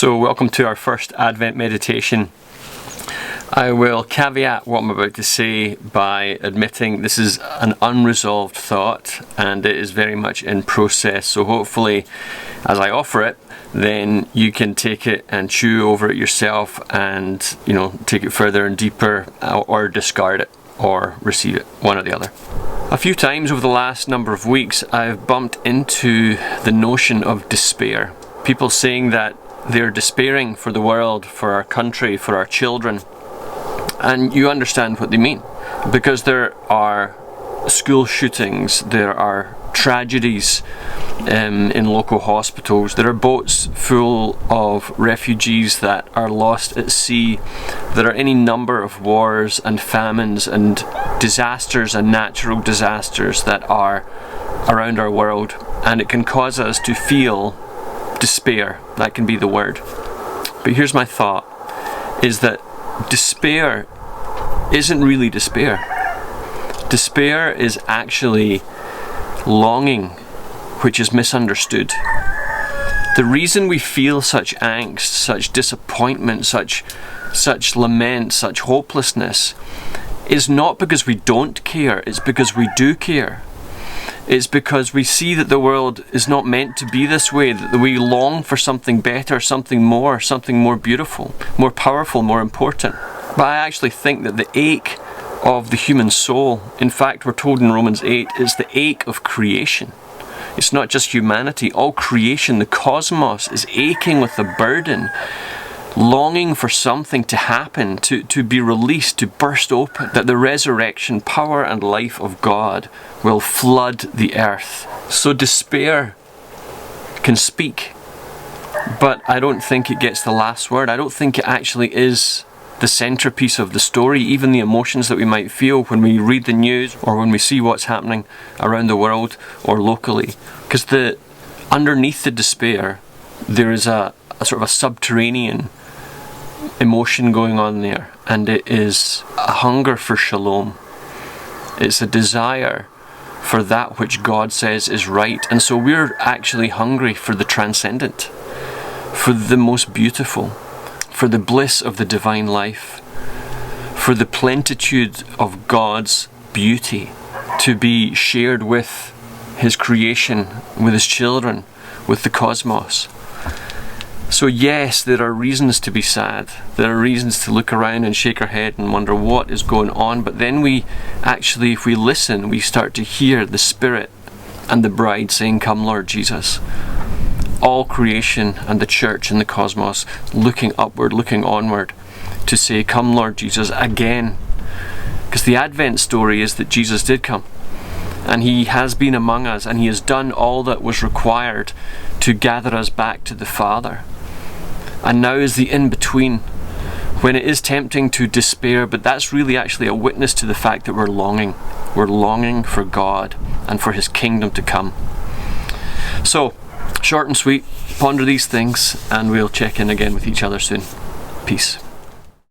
So welcome to our first Advent meditation. I will caveat what I'm about to say by admitting this is an unresolved thought and it is very much in process. So hopefully as I offer it, then you can take it and chew over it yourself and, take it further and deeper, or discard it or receive it, one or the other. A few times over the last number of weeks, I've bumped into the notion of despair. People saying that they're despairing for the world, for our country, for our children. And you understand what they mean, because there are school shootings, there are tragedies in local hospitals, there are boats full of refugees that are lost at sea, there are any number of wars and famines and disasters and natural disasters that are around our world, and it can cause us to feel despair. That can be the word. But here's my thought, is that despair isn't really despair. Despair is actually longing, which is misunderstood. The reason we feel such angst, such disappointment, such lament, such hopelessness is not because we don't care, it's because we do care. It's because we see that the world is not meant to be this way, that we long for something better, something more beautiful, more powerful, more important. But I actually think that the ache of the human soul, in fact we're told in Romans 8, is the ache of creation. It's not just humanity, all creation, the cosmos is aching with the burden, longing for something to happen, to be released, to burst open, that the resurrection power and life of God will flood the earth. So despair can speak, but I don't think it gets the last word. I don't think it actually is the centerpiece of the story, even the emotions that we might feel when we read the news or when we see what's happening around the world or locally. Because underneath the despair, there is a sort of a subterranean emotion going on there, and it is a hunger for shalom. It's a desire for that which God says is right. And so we're actually hungry for the transcendent, for the most beautiful, for the bliss of the divine life, for the plenitude of God's beauty to be shared with His creation, with His children, with the cosmos. So yes, there are reasons to be sad. There are reasons to look around and shake our head and wonder what is going on. But then we actually, if we listen, we start to hear the Spirit and the bride saying, "Come, Lord Jesus." All creation and the church and the cosmos looking upward, looking onward to say, "Come, Lord Jesus," again. Because the Advent story is that Jesus did come. And He has been among us, and He has done all that was required to gather us back to the Father. And now is the in-between, when it is tempting to despair, but that's really actually a witness to the fact that we're longing. We're longing for God and for His kingdom to come. So, short and sweet, ponder these things, and we'll check in again with each other soon. Peace.